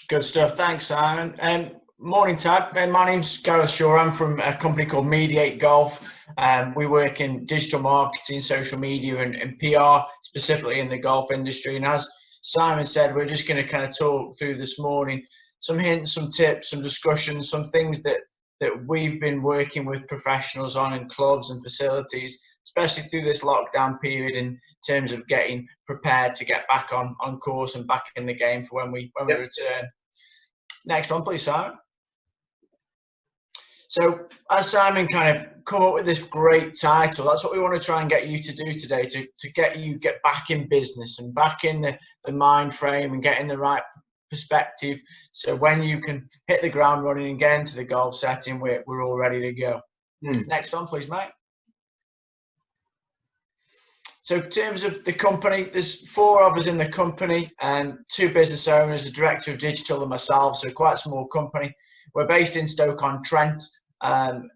Good stuff. Thanks, Simon. Morning, Tad. My name's Gareth Shaw. I'm from a company called Mediate Golf. We work in digital marketing, social media, and PR, specifically in the golf industry. And as Simon said, we're just going to kind of talk through this morning some hints, some tips, some discussions, some things that we've been working with professionals on in clubs and facilities, especially through this lockdown period, in terms of getting prepared to get back on course and back in the game for when we return. Next one, please, Simon. So, as Simon kind of come up with this great title, that's what we want to try and get you to do today, to get back in business and back in the mind frame and get in the right perspective. So when you can hit the ground running and get into the golf setting, we're all ready to go. Next one, please, mate. So in terms of the company, there's 4 of us in the company and 2 business owners, a director of digital and myself, so quite a small company. We're based in Stoke-on-Trent,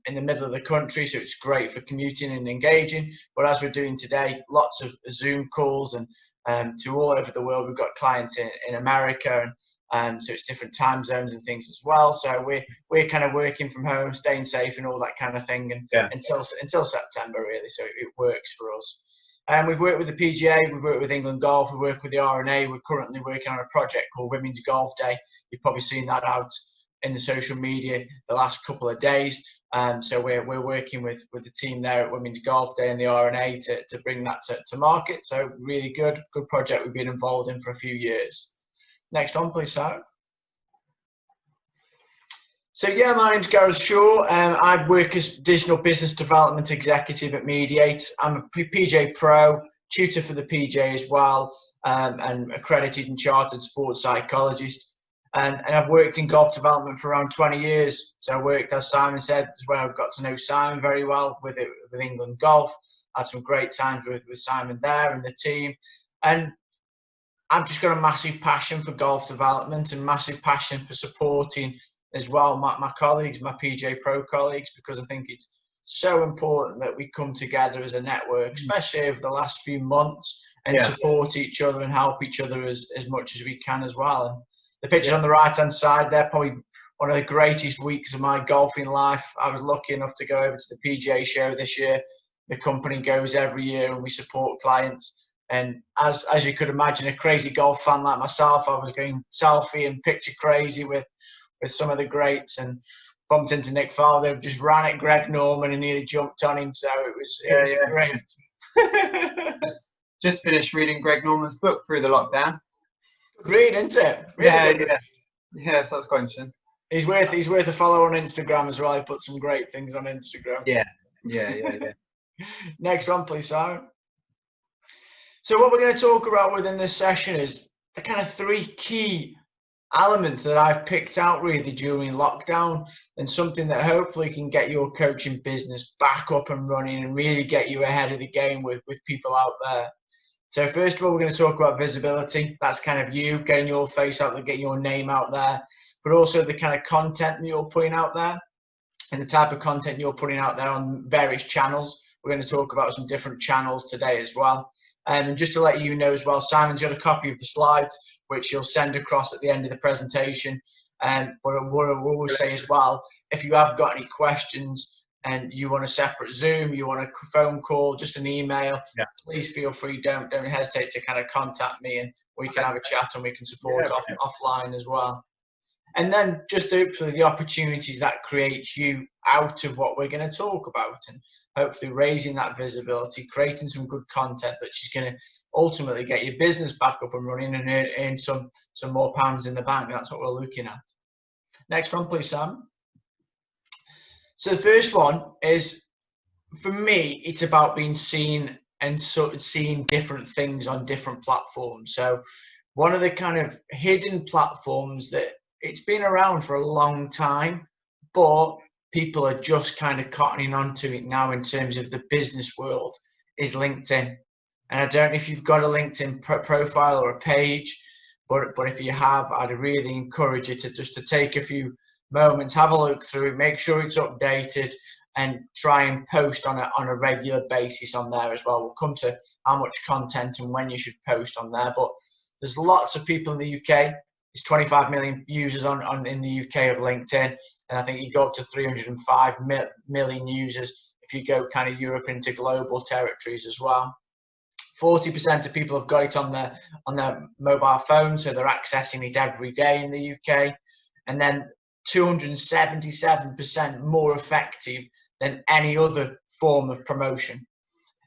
in the middle of the country, so it's great for commuting and engaging. But as we're doing today, lots of Zoom calls and to all over the world. We've got clients in America, and so it's different time zones and things as well. So we're kind of working from home, staying safe and all that kind of thing, and until September really. So it works for us. We've worked with the PGA, we've worked with England Golf, we work with the R&A. We're currently working on a project called Women's Golf Day. You've probably seen that out in the social media the last couple of days. So we're working with the team there at Women's Golf Day and the R&A to bring that to market. So really good project we've been involved in for a few years. Next one, please, Sarah. So yeah, my name's Gareth Shaw. I work as digital business development executive at Mediate. I'm a PJ Pro, tutor for the PJ as well, and accredited and chartered sports psychologist. And I've worked in golf development for around 20 years. So I worked, as Simon said, as well. I've got to know Simon very well with England Golf. Had some great times with Simon there and the team. And I've just got a massive passion for golf development and massive passion for supporting as well my colleagues, my PJ Pro colleagues, because I think it's so important that we come together as a network, especially over the last few months, and support each other and help each other as much as we can as well. And the picture on the right-hand side there, probably one of the greatest weeks of my golfing life. I was lucky enough to go over to the PGA show this year. The company goes every year and we support clients. And as you could imagine, a crazy golf fan like myself, I was going selfie and picture crazy with some of the greats, and bumped into Nick Faldo, just ran at Greg Norman and nearly jumped on him. So it was great. Just finished reading Greg Norman's book through the lockdown. Good read, isn't it? Really Yeah, so that's quite interesting. He's worth a follow on Instagram as well. He put some great things on Instagram. Yeah. Next one, please, Simon. So what we're going to talk about within this session is the kind of 3 key elements that I've picked out really during lockdown, and something that hopefully can get your coaching business back up and running and really get you ahead of the game with people out there. So first of all, we're going to talk about visibility. That's kind of you getting your face out there, getting your name out there, but also the kind of content that you're putting out there and the type of content you're putting out there on various channels. We're going to talk about some different channels today as well. And just to let you know as well, Simon's got a copy of the slides, which he'll send across at the end of the presentation. But what I will say as well, if you have got any questions and you want a separate Zoom, you want a phone call, just an email, please feel free. Don't hesitate to kind of contact me, and we can have a chat and we can support offline as well. And then just hopefully the opportunities that creates you out of what we're going to talk about, and hopefully raising that visibility, creating some good content that's going to ultimately get your business back up and running and earn some more pounds in the bank. That's what we're looking at. Next one, please, Sam. So the first one is, for me, it's about being seen and sort of seeing different things on different platforms. So one of the kind of hidden platforms that it's been around for a long time, but people are just kind of cottoning onto it now in terms of the business world, is LinkedIn. And I don't know if you've got a LinkedIn profile or a page, but if you have, I'd really encourage you to take a few moments, have a look through it, make sure it's updated, and try and post on a regular basis on there as well. We'll come to how much content and when you should post on there, but there's lots of people in the UK There's 25 million users on in the UK of LinkedIn, and I think you go up to 305 million users if you go kind of Europe into global territories as well. 40% of people have got it on their mobile phone, so they're accessing it every day in the UK, and then 277% more effective than any other form of promotion.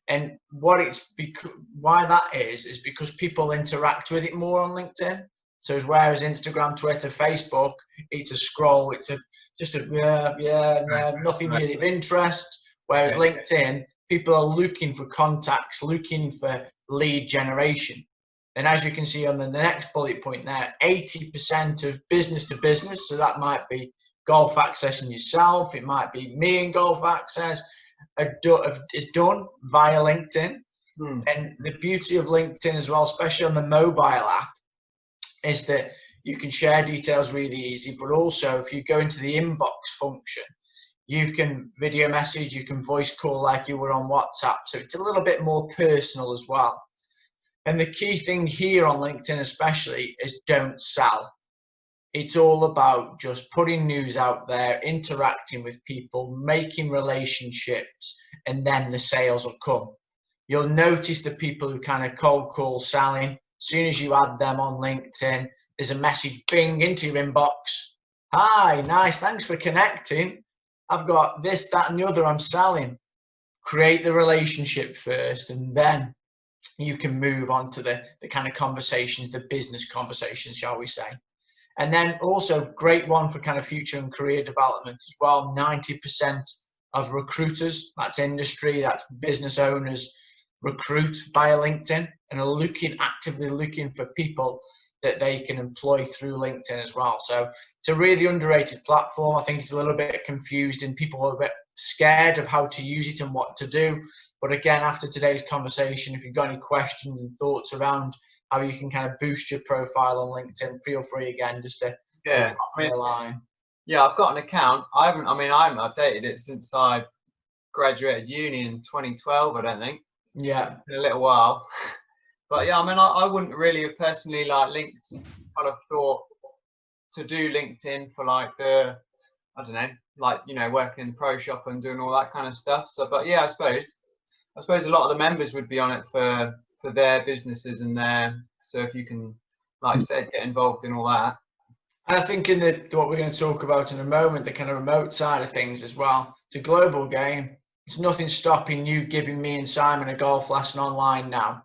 And why that is because people interact with it more on LinkedIn. So whereas Instagram, Twitter, Facebook, it's a scroll, it's nothing really of interest. Whereas LinkedIn, people are looking for contacts, looking for lead generation. And as you can see on the next bullet point there, 80% of business to business, so that might be Golf Access and yourself, it might be me and Golf Access, is done via LinkedIn. And the beauty of LinkedIn as well, especially on the mobile app, is that you can share details really easy, but also if you go into the inbox function, you can video message, you can voice call like you were on WhatsApp. So it's a little bit more personal as well. And the key thing here on LinkedIn especially is don't sell. It's all about just putting news out there, interacting with people, making relationships, and then the sales will come. You'll notice the people who kind of cold call selling, as soon as you add them on LinkedIn, there's a message bing into your inbox. Hi, nice, thanks for connecting. I've got this, that, and the other I'm selling. Create the relationship first, and then you can move on to the kind of conversations, the business conversations, shall we say. And then also great one for kind of future and career development as well. 90% of recruiters, that's industry, that's business owners, recruit via LinkedIn and are actively looking for people that they can employ through LinkedIn as well. So it's a really underrated platform. I think it's a little bit confused and people are a bit scared of how to use it and what to do. But again, after today's conversation, if you've got any questions and thoughts around how you can kind of boost your profile on LinkedIn, feel free again just to drop me a line. Yeah, I've got an account. I haven't updated it since I graduated uni in 2012, I don't think. Yeah. It's been a little while. But yeah, I mean, I wouldn't really have personally kind of thought to do LinkedIn for like I don't know, like, you know, working in the pro shop and doing all that kind of stuff. So, but yeah, I suppose a lot of the members would be on it for their businesses and so if you can, like I said, get involved in all that. And I think in what we're going to talk about in a moment, the kind of remote side of things as well, it's a global game. It's nothing stopping you giving me and Simon a golf lesson online now.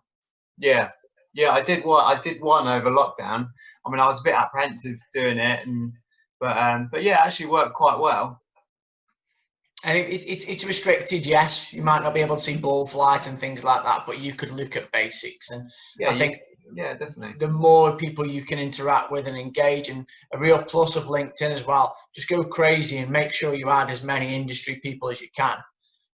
Yeah, I did one over lockdown. I mean, I was a bit apprehensive doing it, but yeah, it actually worked quite well. And it's restricted, yes. You might not be able to see ball flight and things like that, but you could look at basics. And yeah, I think definitely. The more people you can interact with and engage, and a real plus of LinkedIn as well, just go crazy and make sure you add as many industry people as you can,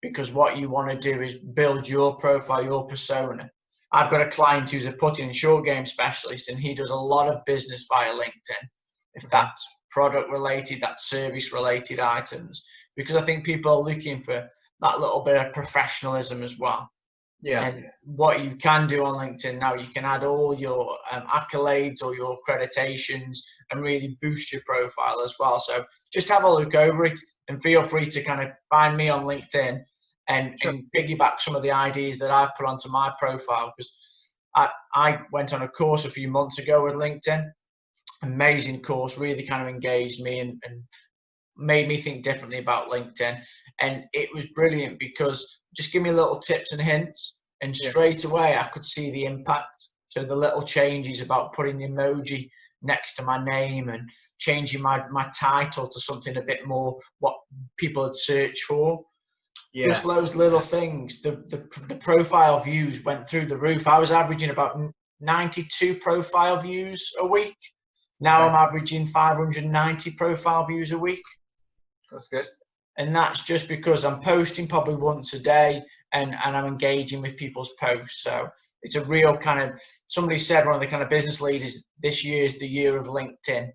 because what you want to do is build your profile, your persona. I've got a client who's a putting and short game specialist, and he does a lot of business via LinkedIn. If that's product related, that's service related items, because I think people are looking for that little bit of professionalism as well. Yeah. And what you can do on LinkedIn now, you can add all your accolades or your accreditations and really boost your profile as well. So just have a look over it and feel free to kind of find me on LinkedIn and piggyback some of the ideas that I've put onto my profile, because I went on a course a few months ago with LinkedIn. Amazing course, really kind of engaged me and made me think differently about LinkedIn. And it was brilliant because just give me little tips and hints, and straight away I could see the impact. So the little changes about putting the emoji next to my name and changing my title to something a bit more what people had searched for. Yeah. Just those little things. The profile views went through the roof. I was averaging about 92 profile views a week. Now I'm averaging 590 profile views a week. That's good. And that's just because I'm posting probably once a day and I'm engaging with people's posts. So it's a real kind of, somebody said, one of the kind of business leaders, this year is the year of LinkedIn.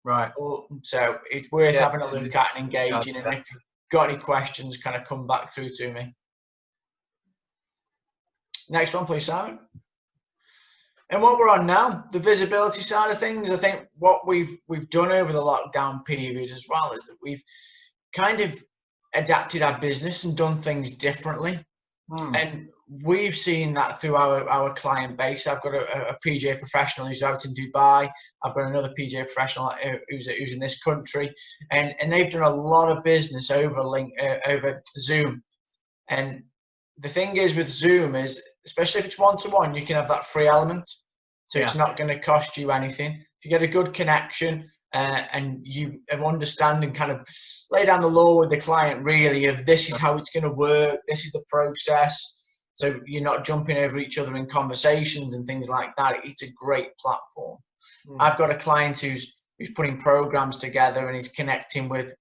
Right. So it's worth having a look at and engaging. And if you've got any questions, kind of come back through to me. Next one, please, Simon. And what we're on now, the visibility side of things, I think what we've done over the lockdown period as well is that we've kind of adapted our business and done things differently. And we've seen that through our client base. I've got a PGA professional who's out in Dubai. I've got another PGA professional who's in this country, and they've done a lot of business over Zoom. And the thing is with Zoom is, especially if it's one-to-one, you can have that free element. So it's not going to cost you anything. If you get a good connection and you understand and kind of lay down the law with the client, really, of this is how it's going to work, this is the process. So you're not jumping over each other in conversations and things like that. It's a great platform. I've got a client who's putting programs together and he's connecting with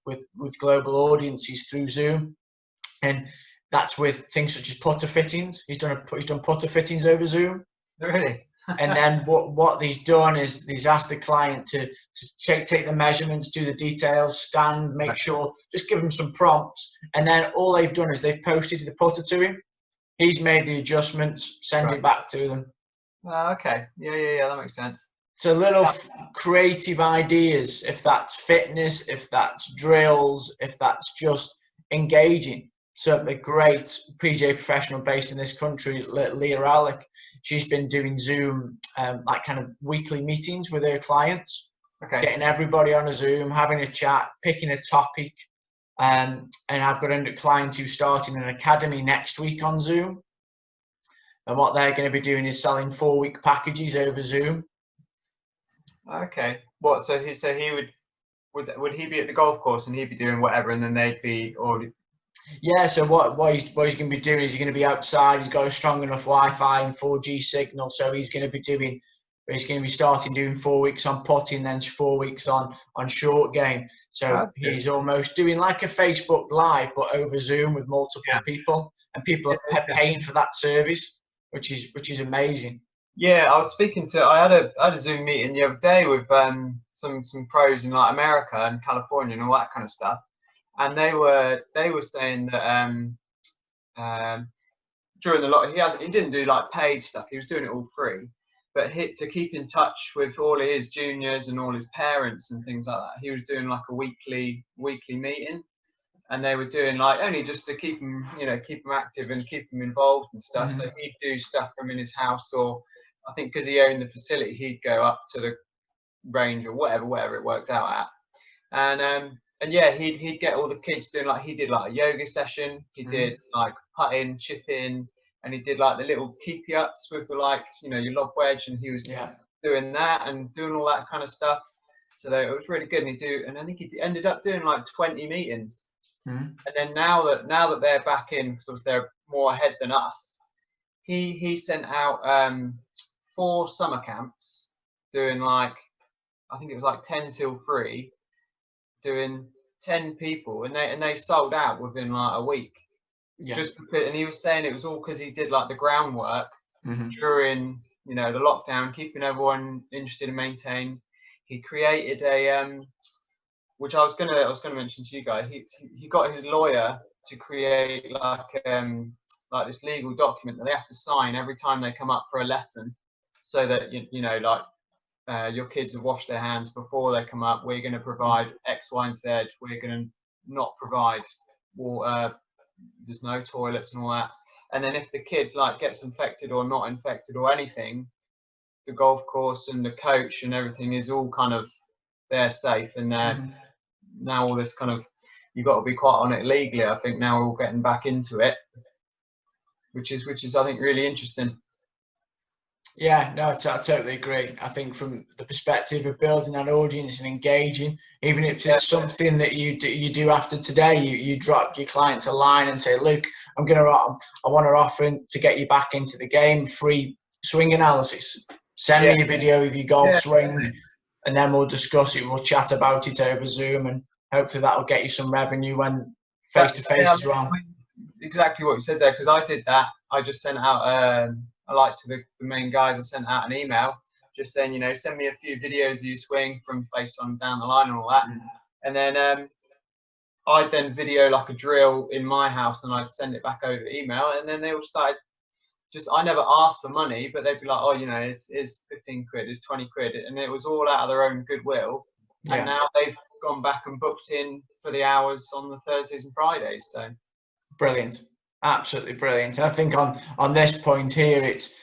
global audiences through Zoom. And that's with things such as putter fittings. He's done putter fittings over Zoom. Really? And then what he's done is he's asked the client to take the measurements, do the details, stand, make sure, just give him some prompts. And then all they've done is they've posted the putter to him. He's made the adjustments, sent it back to them. Okay. Yeah, that makes sense. So little creative ideas, if that's fitness, if that's drills, if that's just engaging. So a great PGA professional based in this country, Leah Alec, she's been doing Zoom like kind of weekly meetings with her clients, getting everybody on a Zoom, having a chat, picking a topic. And I've got a client who's starting an academy next week on Zoom. And what they're going to be doing is selling 4-week packages over Zoom. Okay. What? So he would he be at the golf course and he'd be doing whatever, and then they'd be already. Yeah, so what he's going to be doing is he's going to be outside. He's got a strong enough Wi-Fi and 4G signal, so he's going to be starting doing 4 weeks on putting, then 4 weeks on short game. So he's almost doing like a Facebook Live, but over Zoom with multiple people, and people are paying for that service, which is amazing. Yeah, I had a Zoom meeting the other day with some pros in like America and California and all that kind of stuff. And they were saying that during the lockdown, he didn't do like paid stuff. He was doing it all free, but to keep in touch with all of his juniors and all his parents and things like that, he was doing like a weekly meeting, and they were doing like only just to keep him active and keep him involved and stuff. So he'd do stuff from in his house, or I think because he owned the facility, he'd go up to the range or whatever it worked out at, and yeah, he'd get all the kids doing like, he did like a yoga session, he did like putting, chipping, and he did like the little keepy ups with the your lob wedge, and he was doing that and doing all that kind of stuff. So it was really good. And I think he ended up doing like 20 meetings. And then now that they're back in, because they're more ahead than us, he sent out 4 summer camps doing like, I think it was like 10 till 3. Doing 10 people, and they sold out within like a week. And he was saying it was all because he did like the groundwork during the lockdown, keeping everyone interested and maintained. He created a which I was gonna mention to you guys. He got his lawyer to create like this legal document that they have to sign every time they come up for a lesson, so that your kids have washed their hands before they come up. We're going to provide X, Y, and Z. We're going to not provide water. There's no toilets and all that. And then if the kid gets infected or not infected or anything, the golf course and the coach and everything is all kind of, they're safe. And now all this kind of, you've got to be quite on it legally. I think now we're all getting back into it, which is I think really interesting. Yeah, no, I totally agree. I think from the perspective of building that audience and engaging, even if it's something that you do after today, you drop your clients a line and say, look, I want to offer to get you back into the game, free swing analysis. Send me a video of your golf swing, and then we'll discuss it. We'll chat about it over Zoom, and hopefully that will get you some revenue when face-to-face as well. Exactly what you said there, because I did that. I just sent out to the main guys, I sent out an email just saying, send me a few videos of you swing from face on down the line and all that. And then I'd then video like a drill in my house, and I'd send it back over email, and then they all started I never asked for money, but they'd be like, oh, you know, it's 15 quid, it's 20 quid. And it was all out of their own goodwill. Yeah. And now they've gone back and booked in for the hours on the Thursdays and Fridays. So brilliant. Absolutely brilliant. I think on this point here, it's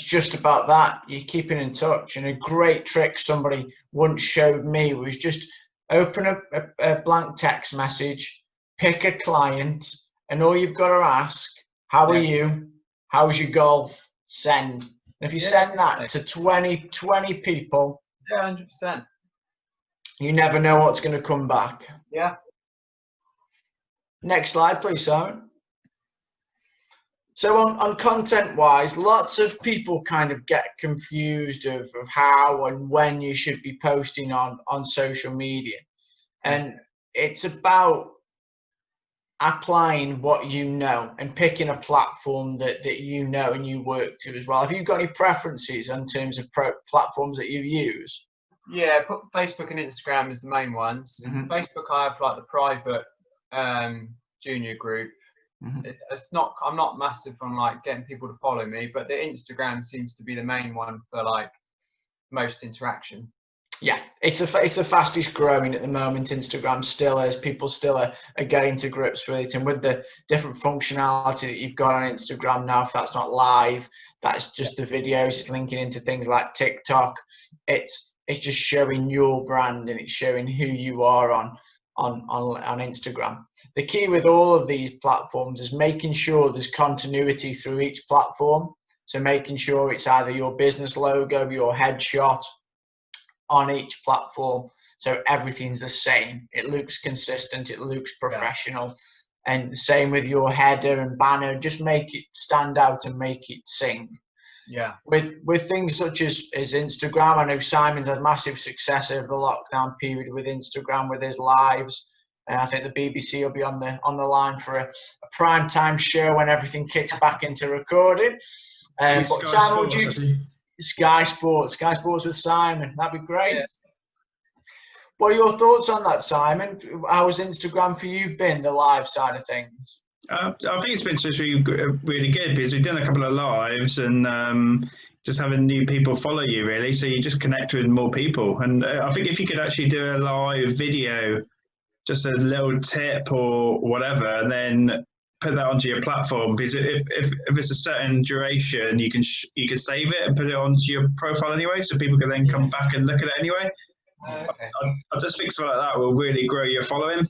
just about that. You're keeping in touch. And a great trick somebody once showed me was just open a blank text message, pick a client, and all you've got to ask, how are you? How's your golf? Send. And if you send that to 20 people, 100%. You never know what's going to come back. Yeah. Next slide, please, Simon. So on content-wise, lots of people kind of get confused of how and when you should be posting on social media. And it's about applying what you know and picking a platform that you know and you work to as well. Have you got any preferences in terms of platforms that you use? Yeah, Facebook and Instagram is the main ones. Facebook, I have like the private junior group. I'm not massive on like getting people to follow me, but the Instagram seems to be the main one for like most interaction. Yeah, it's the fastest growing at the moment. Instagram still is. People still are getting to grips with it, and with the different functionality that you've got on Instagram now, if that's not live, that's just the videos. It's linking into things like TikTok. It's just showing your brand and it's showing who you are on Instagram. The key with all of these platforms is making sure there's continuity through each platform. So making sure it's either your business logo, your headshot on each platform, so everything's the same. It looks consistent, it looks professional. And same with your header and banner, just make it stand out and make it sing. Yeah. With things such as Instagram, I know Simon's had massive success over the lockdown period with Instagram, with his lives. I think the BBC will be on the line for a prime time show when everything kicks back into recording. But Simon, would you? Sky Sports with Simon. That'd be great. Yeah. What are your thoughts on that, Simon? How's Instagram for you been, the live side of things? I think it's been just really good because we've done a couple of lives and just having new people follow you, really. So you just connect with more people. And I think if you could actually do a live video, just a little tip or whatever, and then put that onto your platform, because if it's a certain duration, you can save it and put it onto your profile anyway, so people can then come back and look at it anyway. Okay. I just think something like that will really grow your following.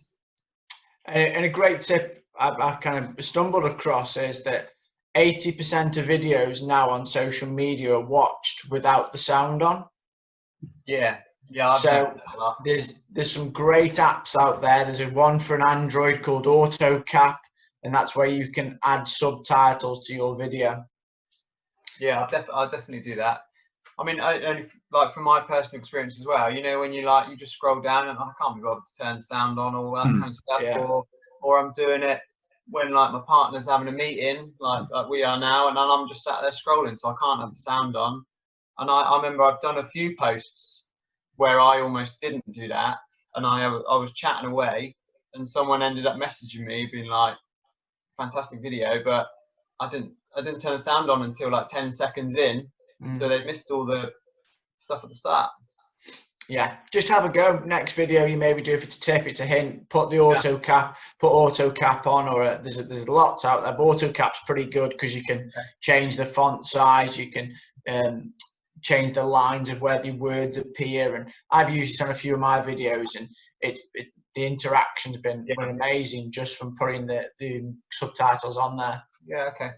And a great tip I've kind of stumbled across is that 80% of videos now on social media are watched without the sound on. Yeah. So there's some great apps out there. There's one for an Android called AutoCap, and that's where you can add subtitles to your video. Yeah, I'll definitely do that. I mean, only like from my personal experience as well, you know, when you just scroll down and I can't be bothered to turn the sound on, all that kind of stuff, or I'm doing it when like my partner's having a meeting, like we are now, and I'm just sat there scrolling, so I can't have the sound on. And I remember I've done a few posts where I almost didn't do that, and I was chatting away, and someone ended up messaging me being like, fantastic video, but I didn't turn the sound on until like 10 seconds in, so they missed all the stuff at the start. Yeah, just have a go. Next video you maybe do, if it's a tip, it's a hint, put the AutoCap on, or there's lots out there, but AutoCap's pretty good because you can change the font size, you can change the lines of where the words appear, and I've used it on a few of my videos, and the interaction's been amazing just from putting the subtitles on there. Yeah, okay.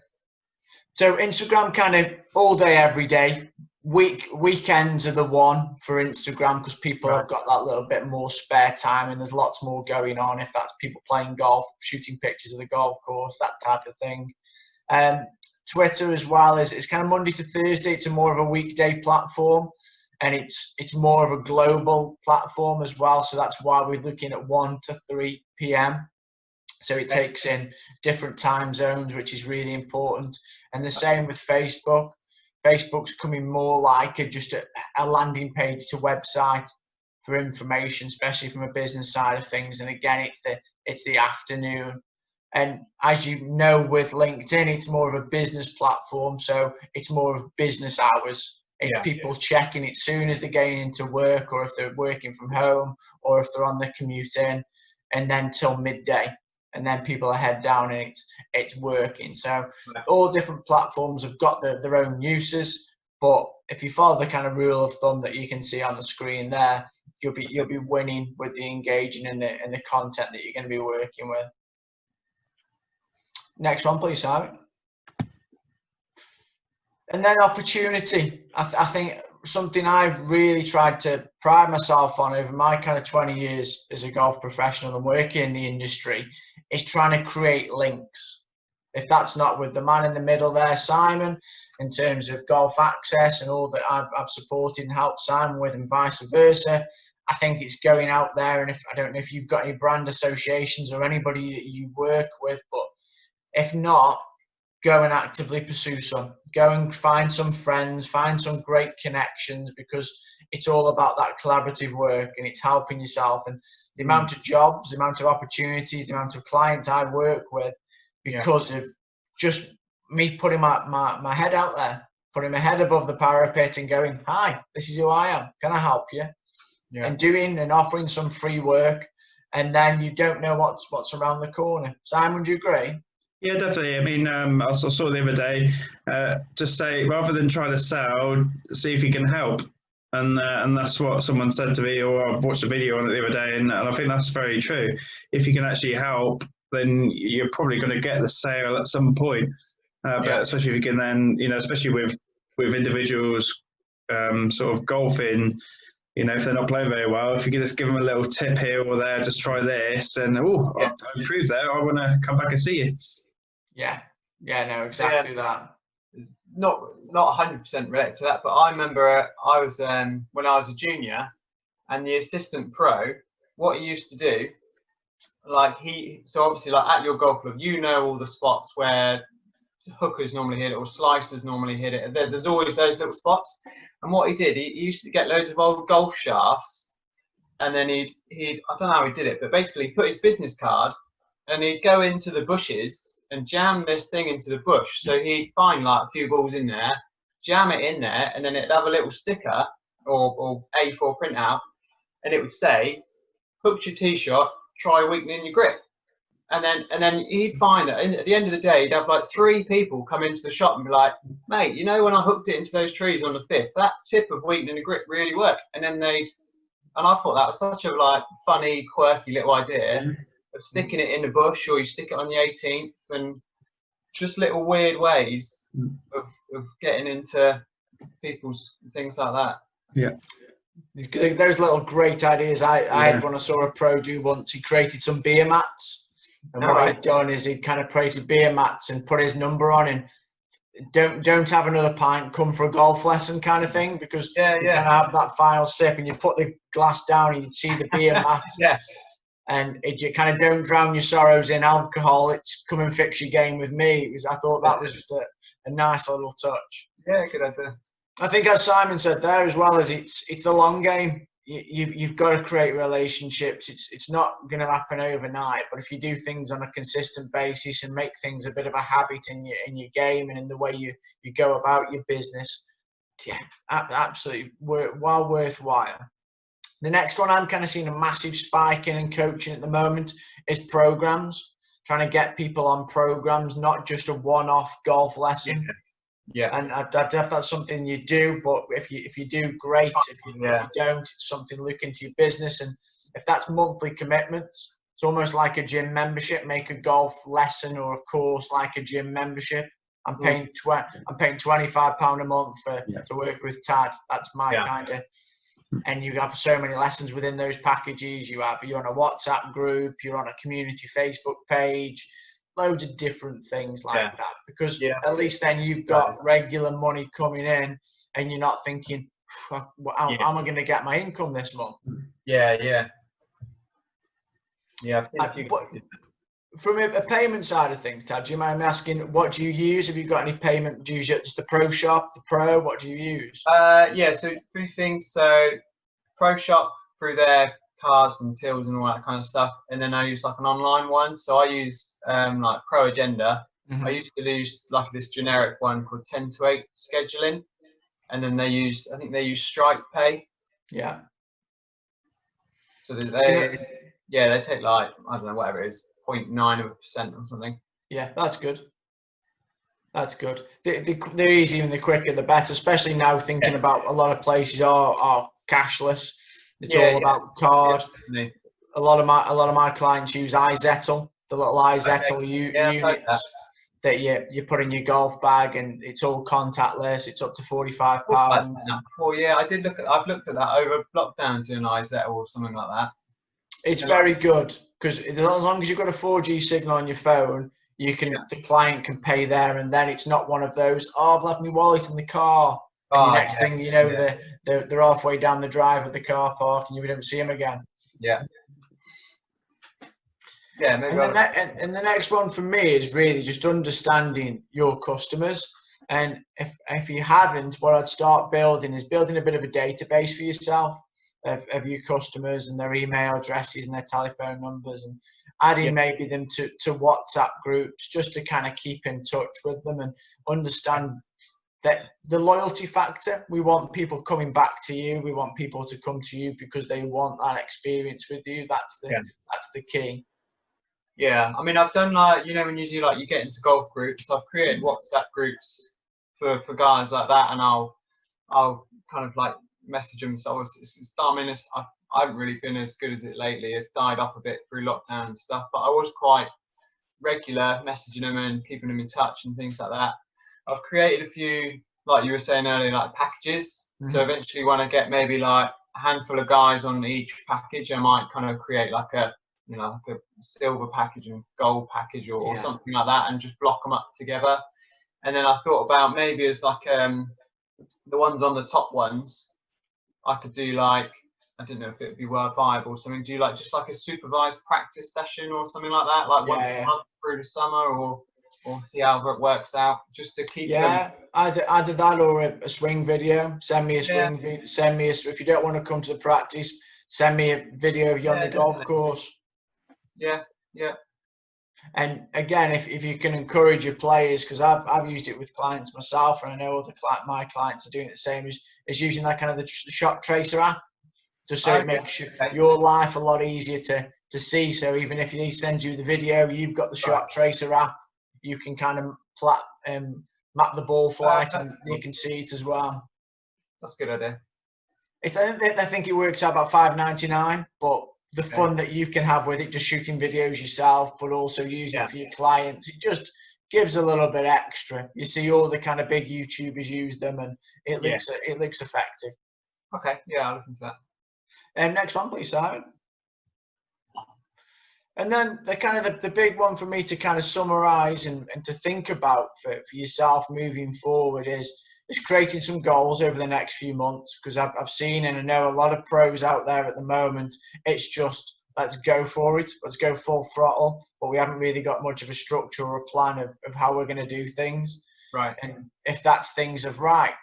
So Instagram kind of all day, every day. Weekends are the one for Instagram because people have got that little bit more spare time and there's lots more going on. If that's people playing golf, shooting pictures of the golf course, that type of thing. Twitter as well it's kind of Monday to Thursday. It's a more of a weekday platform, and it's more of a global platform as well. So that's why we're looking at 1 to 3 p.m. So it takes in different time zones, which is really important. And the same with Facebook. Facebook's coming more like just a landing page to website for information, especially from a business side of things. And again, it's the afternoon. And as you know, with LinkedIn, it's more of a business platform, so it's more of business hours. It's people checking it soon as they're getting into work, or if they're working from home, or if they're on the commute in, and then till midday. And then people are head down and it's working. So all different platforms have got their own uses, but if you follow the kind of rule of thumb that you can see on the screen there, you'll be winning with the engaging and the content that you're going to be working with. Next one, please, Simon. And then opportunity. I think something I've really tried to pride myself on over my kind of 20 years as a golf professional and working in the industry is trying to create links. If that's not with the man in the middle there, Simon, in terms of Golf Access and all that I've supported and helped Simon with, and vice versa, I think it's going out there. And if I don't know if you've got any brand associations or anybody that you work with, but if not, go and actively pursue some. Go and find some friends, find some great connections, because it's all about that collaborative work and it's helping yourself. And the amount of jobs, the amount of opportunities, the amount of clients I work with, because of just me putting my head out there, putting my head above the parapet and going, hi, this is who I am. Can I help you? And doing and offering some free work. And then you don't know what's around the corner. Simon, do you agree? Yeah, definitely. I mean, I saw the other day, just say, rather than try to sell, see if you can help. And that's what someone said to me, or I watched a video on it the other day, and I think that's very true. If you can actually help, then you're probably going to get the sale at some point. But especially if you can then, especially with individuals sort of golfing, if they're not playing very well, if you can just give them a little tip here or there, just try this, and I improved there, I want to come back and see you. Yeah, no, exactly that. Not 100% related to that, but I remember I was when I was a junior, and the assistant pro, what he used to do, so obviously like at your golf club, all the spots where hookers normally hit it or slicers normally hit it. There's always those little spots. And what he did, he used to get loads of old golf shafts, and then he'd I don't know how he did it, but basically he put his business card and he'd go into the bushes and jam this thing into the bush. So he'd find like a few balls in there, jam it in there, and then it'd have a little sticker or A4 printout, and it would say, hooked your tee shot, try weakening your grip. And then he'd find that at the end of the day, he'd have like 3 people come into the shop and be like, mate, when I hooked it into those trees on the 5th, that tip of weakening the grip really worked. And then and I thought that was such a like funny, quirky little idea of sticking it in the bush, or you stick it on the 18th, and just little weird ways of getting into people's things like that. Yeah. Those little great ideas. I had one I saw a pro do once. He created some beer mats. And what he'd done is he'd kind of created beer mats and put his number on, and don't have another pint, come for a golf lesson kind of thing, because you kind of have that final sip and you put the glass down and you'd see the beer mat. And you kind of don't drown your sorrows in alcohol. It's come and fix your game with me. I thought that was just a nice little touch. Yeah, good idea. I think, as Simon said there as well, as it's the long game. You've got to create relationships. It's not going to happen overnight, but if you do things on a consistent basis and make things a bit of a habit in your game and in the way you go about your business, absolutely well worthwhile. The next one I'm kind of seeing a massive spike in coaching at the moment is programs. Trying to get people on programs, not just a one-off golf lesson. Yeah. And I don't know if that's something you do, but if you do, great. If you don't, it's something to look into your business. And if that's monthly commitments, it's almost like a gym membership. Make a golf lesson or a course like a gym membership. I'm paying £25 a month to work with Tad. That's my kind of. And you have so many lessons within those packages. You're on a WhatsApp group. You're on a community Facebook page. Loads of different things like that, because at least then you've got regular money coming in and you're not thinking, how am I going to get my income this month? From a payment side of things, Tad, do you mind me asking, what do you use? Have you got any payment? Do you use just the Pro Shop, the Pro? What do you use? So 3 things. So Pro Shop, through their cards and tills and all that kind of stuff. And then I use like an online one. So I use like Pro Agenda. I used to use like this generic one called 10 to 8 scheduling, and then I think they use Stripe Pay. Yeah. So they take like, I don't know, whatever it is, 0.9% or something. Yeah, that's good. That's good. The easier and the quicker, the better. Especially now, thinking about a lot of places are cashless. It's all about card. Yeah, a lot of my clients use iZettle, the little iZettle units that you put in your golf bag, and it's all contactless. It's up to £45. Oh yeah, I've looked at that over lockdown, doing iZettle or something like that. It's very good because as long as you've got a 4G signal on your phone, the client can pay there, and then it's not one of those, I've left my wallet in the car, and the next thing you know, they're halfway down the drive of the car park and you don't see them again. Yeah. Yeah, maybe. And the next one for me is really just understanding your customers. And if you haven't, what I'd start building is building a bit of a database for yourself of your customers and their email addresses and their telephone numbers, and adding maybe them to WhatsApp groups just to kind of keep in touch with them and understand that the loyalty factor. We want people coming back to you. We want people to come to you because they want that experience with you. That's the key. Yeah, I mean, I've done like, you know, when you do like, you get into golf groups, I've created WhatsApp groups for guys like that, and I'll kind of like message them. So I haven't really been as good as it lately. It's died off a bit through lockdown and stuff, but I was quite regular messaging them and keeping them in touch and things like that. I've created a few, like you were saying earlier, like packages. So eventually when I get maybe like a handful of guys on each package, I might kind of create like a silver package and gold package or something like that, and just block them up together. And then I thought about maybe as like the ones on the top ones, I could do like, I don't know if it would be viable or something. Do you like just like a supervised practice session or something like that, like once a month through the summer, or see how it works out, just to keep them. Either that or a swing video. Send me a swing video. If you don't want to come to the practice, send me a video of you on the golf course. Yeah. And again, if you can encourage your players, because I've used it with clients myself, and I know my clients are doing it the same, is using that kind of the shot tracer app, just so it makes your life a lot easier to see. So even if they send you the video, you've got the shot tracer app, you can kind of map the ball flight, and you can see it as well. That's a good idea. I think it works out about $5.99, but the fun that you can have with it, just shooting videos yourself, but also using it for your clients, it just gives a little bit extra. You see all the kind of big YouTubers use them, and it looks effective. Okay, yeah, I'll look into that. Next one, please, Simon. And then the big one for me to kind of summarize and to think about for yourself moving forward is creating some goals over the next few months, because I've seen and I know a lot of pros out there at the moment. It's just, let's go for it. Let's go full throttle. But we haven't really got much of a structure or a plan of how we're going to do things. Right. And if that's things of right,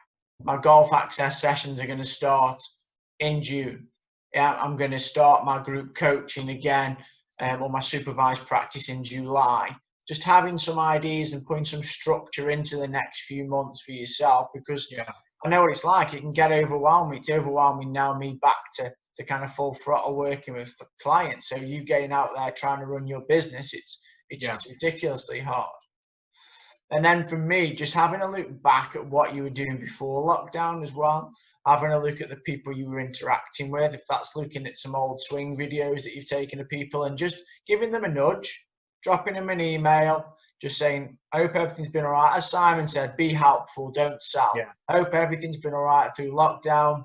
my golf access sessions are going to start in June. Yeah, I'm going to start my group coaching again, or my supervised practice in July. Just having some ideas and putting some structure into the next few months for yourself, because I know what it's like. It can get overwhelming. It's overwhelming now, me back to kind of full throttle working with clients. So you getting out there trying to run your business, it's ridiculously hard. And then for me, just having a look back at what you were doing before lockdown as well, having a look at the people you were interacting with, if that's looking at some old swing videos that you've taken of people and just giving them a nudge, dropping them an email, just saying, I hope everything's been all right. As Simon said, be helpful, don't sell. I hope everything's been all right through lockdown.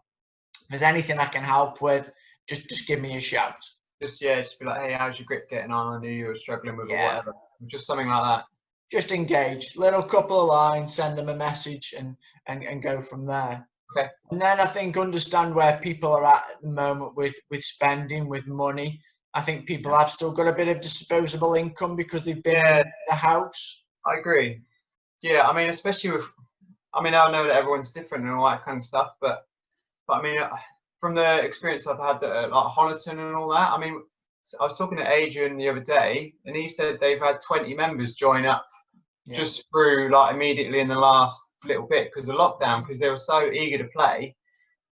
If there's anything I can help with, just give me a shout. Just be like, hey, how's your grip getting on? I knew you were struggling with or whatever. Just something like that. Just engage, little couple of lines, send them a message, and go from there. Okay. And then I think understand where people are at the moment with spending, with money. I think people have still got a bit of disposable income because they've been in the house. I agree. Yeah, I mean, especially with, I know that everyone's different and all that kind of stuff, but I mean, from the experience I've had at like Honiton and all that, I mean, I was talking to Adrian the other day, and he said they've had 20 members join up just through like immediately in the last little bit because of lockdown, because they were so eager to play.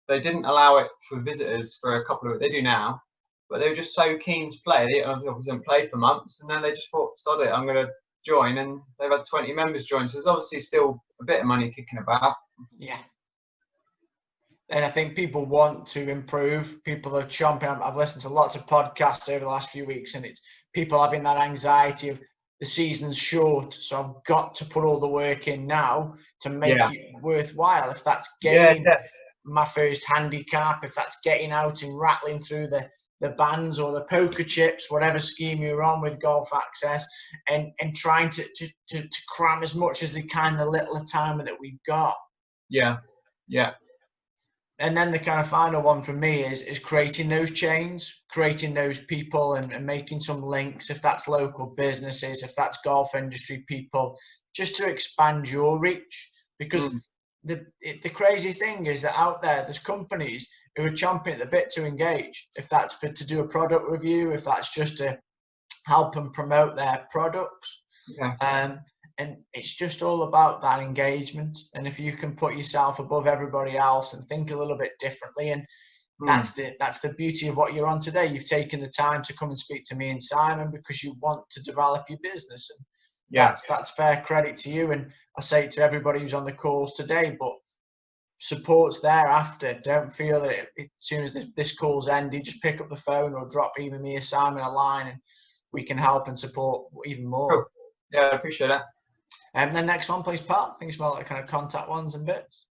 They didn't allow it for visitors for a couple of, they do now, but they were just so keen to play. They obviously haven't played for months, and then they just thought, sod it, I'm going to join, and they've had 20 members join. So there's obviously still a bit of money kicking about. Yeah. And I think people want to improve. People are chomping. I've listened to lots of podcasts over the last few weeks, and it's people having that anxiety of the season's short, so I've got to put all the work in now to make it worthwhile. If that's getting my first handicap, if that's getting out and rattling through the bands or the poker chips, whatever scheme you're on with Golf Access, and trying to cram as much as they can the little time that we've got. Yeah. And then the kind of final one for me is creating those chains, creating those people and making some links, if that's local businesses, if that's golf industry people, just to expand your reach. Because the crazy thing is that out there's companies who are chomping at the bit to engage, if that's to do a product review, if that's just to help them promote their products. And it's just all about that engagement. And if you can put yourself above everybody else and think a little bit differently, and that's the beauty of what you're on today. You've taken the time to come and speak to me and Simon because you want to develop your business. And that's fair credit to you. And I say it to everybody who's on the calls today, but support's thereafter. Don't feel that as soon as this call's ended, just pick up the phone or drop even me or Simon a line, and we can help and support even more. Cool. Yeah, I appreciate that. And then next one, please, Pat. I think it's more like kind of contact ones and bits.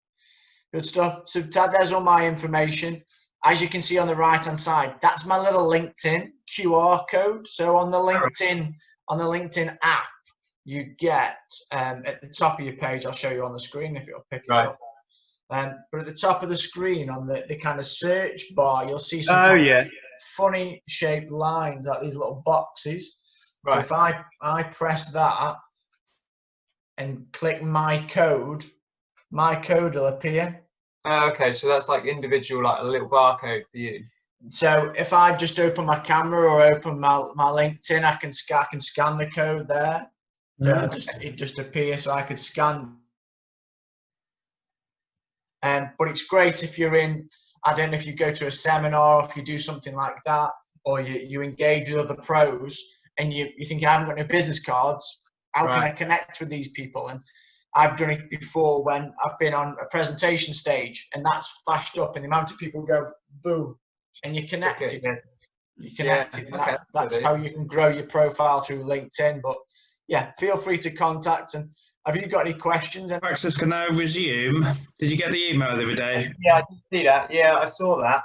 Good stuff. So, Tad, there's all my information. As you can see on the right-hand side, that's my little LinkedIn QR code. So on the LinkedIn app, you get at the top of your page, I'll show you on the screen if it'll pick it up. But at the top of the screen, on the kind of search bar, you'll see some funny shaped lines, like these little boxes. So if I press that and click my code will appear. Okay, so that's like individual, like a little barcode for you. So if I just open my camera or open my LinkedIn, I can scan the code there. So it just appears, so I could scan. But it's great if you're in, I don't know if you go to a seminar, or if you do something like that, or you engage with other pros, and you think, I haven't got no business cards, how can I connect with these people? And I've done it before when I've been on a presentation stage, and that's flashed up, and the amount of people go, boom, and you're connected. You're connected. And that's how you can grow your profile through LinkedIn. But yeah, feel free to contact. And have you got any questions? Access can now resume. Did you get the email the other day? Yeah, I did see that. Yeah, I saw that.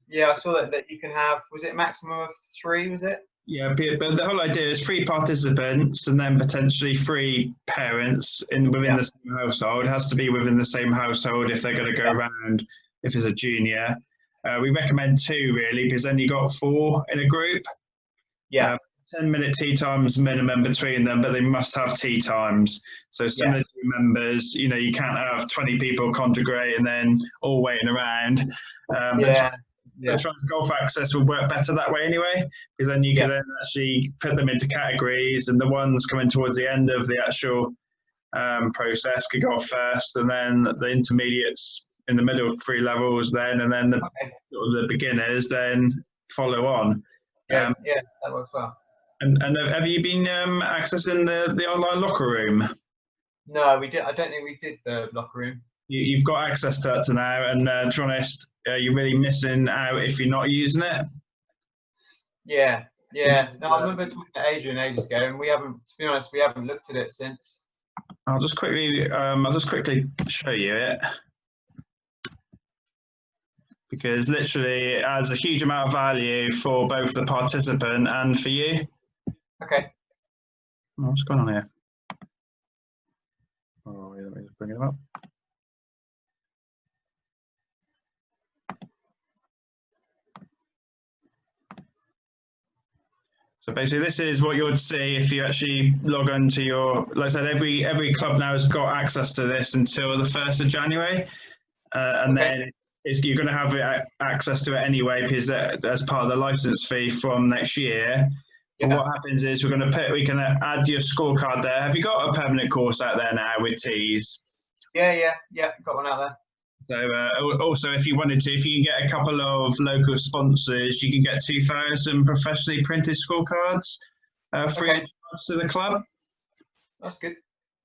Yeah, I saw that you can have, was it maximum of 3, was it? Yeah, but the whole idea is 3 participants and then potentially 3 parents within the same household. It has to be within the same household if they're going to go around, if it's a junior. We recommend 2 really, because then you got 4 in a group. 10-minute tea times minimum between them, but they must have tea times. So similar to members, you can't have 20 people congregate and then all waiting around. Golf Access will work better that way anyway, because then you can then actually put them into categories, and the ones coming towards the end of the actual process could go first, and then the intermediates in the middle 3 levels then, and then the beginners then follow on. That works well. And have you been accessing the online locker room? No, we did. I don't think we did the locker room. You've got access to that now, and to be honest, you're really missing out if you're not using it. Yeah. No, I remember talking to Adrian ages ago, and we haven't. To be honest, we haven't looked at it since. I'll just quickly show you it, because literally it has a huge amount of value for both the participant and for you. Okay. What's going on here? Oh, let me just bring it up. So basically, this is what you would see if you actually log on to your. Like I said, every club now has got access to this until the 1st of January, and then you're going to have access to it anyway because as part of the license fee from next year. But what happens is we can add your scorecard there. Have you got a permanent course out there now with Tees? Yeah, got one out there. So also, if you wanted to, if you can get a couple of local sponsors, you can get 2,000 professionally printed scorecards free of charge to the club. That's good.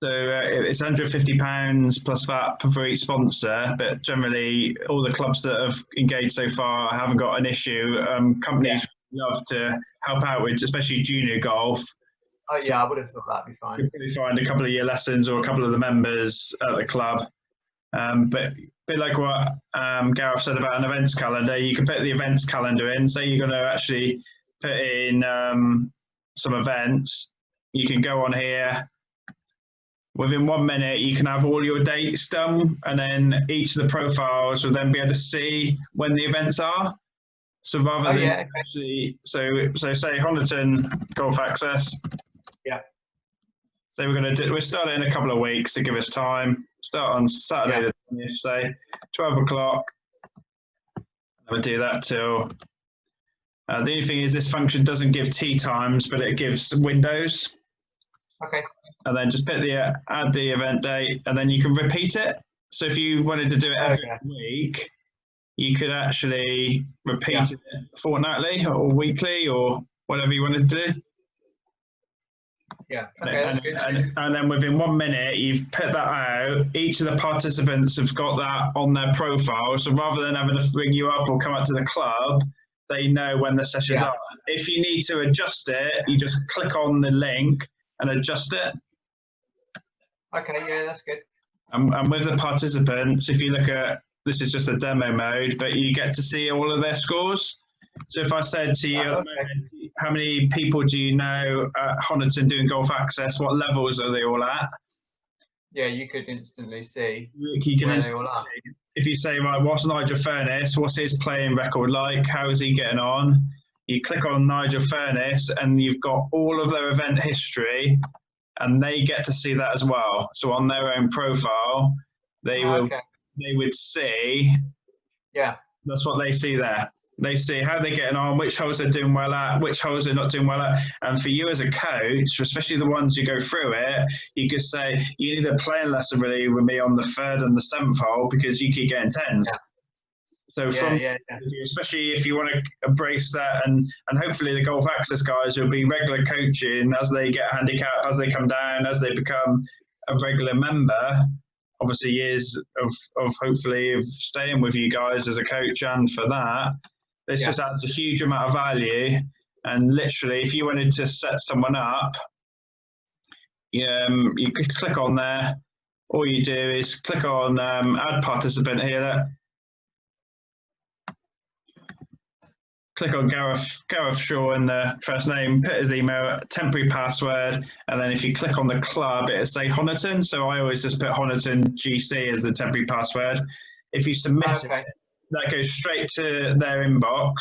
So it's £150 plus VAT for each sponsor, but generally all the clubs that have engaged so far haven't got an issue. Companies love to help out with, especially junior golf. Oh yeah, I would have thought that'd be fine. You probably find a couple of year lessons or a couple of the members at the club. But a bit like what Gareth said about an events calendar, you can put the events calendar in. Say you're going to actually put in some events, you can go on here. Within 1 minute, you can have all your dates done, and then each of the profiles will then be able to see when the events are. So rather than actually, so say Honiton Golf Access. Yeah. So we're starting in a couple of weeks to give us time. Start on Saturday the 20th, say 12 o'clock. We'll do that till. The only thing is this function doesn't give tee times, but it gives windows. Okay. And then just add the event date, and then you can repeat it. So if you wanted to do it every week, you could actually repeat it fortnightly or weekly or whatever you wanted to do. Yeah. Okay. And then within 1 minute, you've put that out. Each of the participants have got that on their profile. So rather than having to ring you up or come up to the club, they know when the sessions are. If you need to adjust it, you just click on the link and adjust it. Okay, yeah, that's good. And with the participants, if you look at, this is just a demo mode, but you get to see all of their scores. So if I said to you, at the moment, how many people do you know at Honiton doing Golf Access? What levels are they all at? Yeah, you could instantly see where they all are. If you say, right, what's Nigel Furness? What's his playing record like? How is he getting on? You click on Nigel Furness and you've got all of their event history, and they get to see that as well. So on their own profile, they would see. Yeah. That's what they see there. They see how they're getting on, which holes they're doing well at, which holes they're not doing well at. And for you as a coach, especially the ones who go through it, you could say, you need a playing lesson really with me on the 3rd and the 7th hole because you keep getting 10s. Yeah. So especially if you want to embrace that, and hopefully the Golf Access guys will be regular coaching as they get handicapped, as they come down, as they become a regular member. Obviously years of hopefully of staying with you guys as a coach, and for that, this just adds a huge amount of value. And literally, if you wanted to set someone up, you could click on there. All you do is click on add participant here. Click on Gareth Shaw in the first name, put his email, temporary password, and then if you click on the club, it'll say Honiton. So I always just put Honiton GC as the temporary password. If you submit it, that goes straight to their inbox.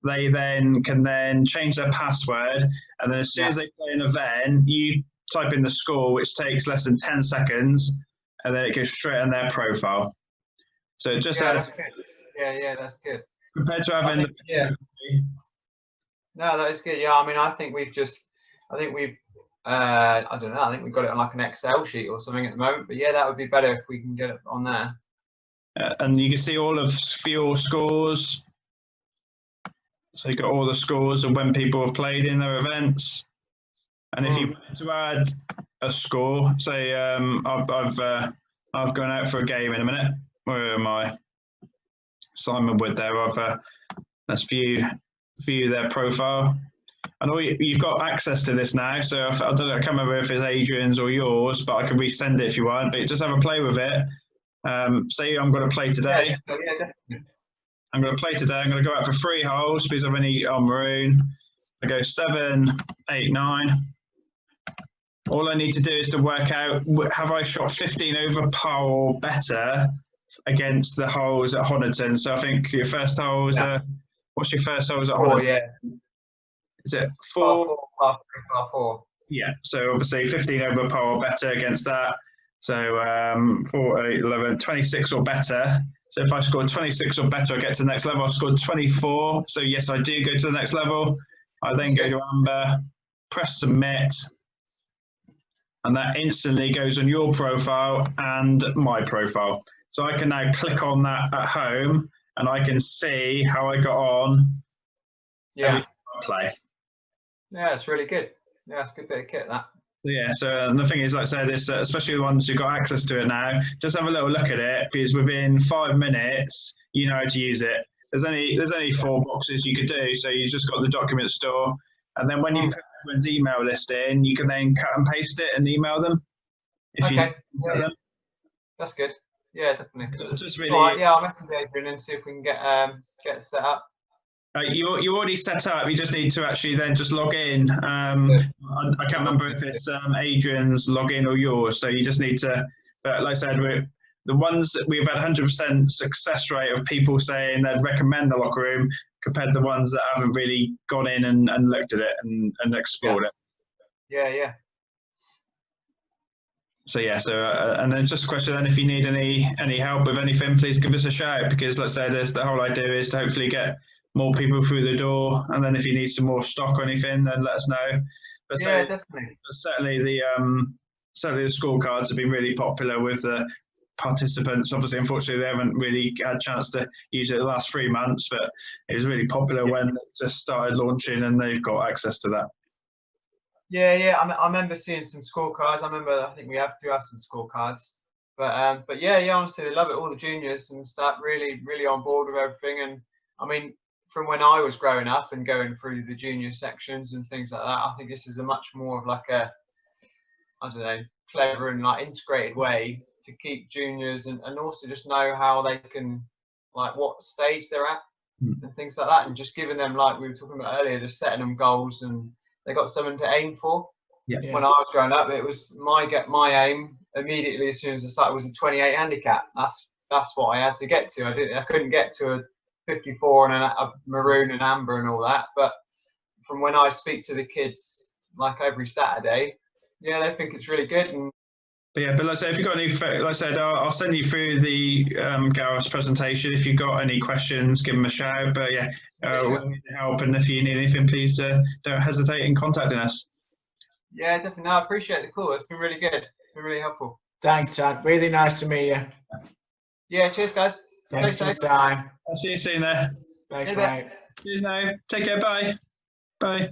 They then can change their password, and then as soon as they play an event, you type in the score, which takes less than 10 seconds, and then it goes straight on their profile. So it just that's good. Yeah, that's good. Compared to having No, that is good. Yeah, I mean, I think we've I don't know, I think we've got it on like an Excel sheet or something at the moment, but yeah, that would be better if we can get it on there. And you can see all of your scores. So you've got all the scores of when people have played in their events. And if you want to add a score, say I've gone out for a game in a minute. Where am I? Simon Wood there. Let's view their profile, and you've got access to this now. So I don't know, I can't remember if it's Adrian's or yours, but I can resend it if you want. But just have a play with it. Say I'm going to play today. Yeah, definitely. I'm going to play today. I'm going to go out for 3 holes because I'm only on maroon. I go 7, 8, 9. All I need to do is to work out, have I shot 15 over par or better against the holes at Honiton? So I think your first holes are, what's your first holes at Honiton? 4, yeah. Is it 4? Par 4. Yeah, so obviously 15 over par or better against that. So 4, 8, 11, 26 or better. So if I scored 26 or better, I get to the next level. I scored 24. So yes, I do go to the next level. I then go to Amber, press submit, and that instantly goes on your profile and my profile. So I can now click on that at home and I can see how I got on every time I play. Yeah, it's really good. Yeah, it's a good bit of kit, that. Yeah, so the thing is, like I said, is especially the ones who've got access to it now, just have a little look at it, because within 5 minutes, you know how to use it. There's only 4 boxes you could do, so you've just got the document store, and then when you put everyone's email list in, you can then cut and paste it and email them. Them. That's good. Yeah, definitely. So just really, right, yeah, I'll message Adrian and see if we can get it set up. You already set up. You just need to actually then just log in. I can't remember if it's Adrian's login or yours. So you just need to. But like I said, the ones that we've had 100% success rate of people saying they'd recommend the locker room compared to the ones that haven't really gone in and looked at it and explored it. Yeah. So yeah, and then it's just a question then, if you need any help with anything, please give us a shout, because like I said, the whole idea is to hopefully get more people through the door, and then if you need some more stock or anything, then let us know. But definitely. But certainly the scorecards have been really popular with the participants. Obviously, unfortunately, they haven't really had a chance to use it the last 3 months, but it was really popular when it just started launching and they've got access to that. Yeah. I remember seeing some scorecards. I think we do have some scorecards. But yeah, honestly, they love it. All the juniors and stuff, really on board with everything. And I mean, from when I was growing up and going through the junior sections and things like that, I think this is a much more of like a, I don't know, clever and like integrated way to keep juniors and also just know how they can, like what stage they're at and things like that, and just giving them, like we were talking about earlier, just setting them goals and they got something to aim for. Yeah. When I was growing up, it was my aim immediately as soon as I started was a 28 handicap. That's what I had to get to. I couldn't get to a 54 and a maroon and amber and all that. But from when I speak to the kids, like every Saturday, yeah, they think it's really good. And but like I said, if you've got any, like I said, I'll send you through the Gareth's presentation. If you've got any questions, give them a shout. But yeah, we need help, and if you need anything, please don't hesitate in contacting us. Yeah, definitely. No, I appreciate the call. It's been really good. It's been really helpful. Thanks, Tad. Really nice to meet you. Yeah, cheers, guys. Thanks for your time. I'll see you soon there. Thanks, mate. Cheers now. Take care. Bye. Bye.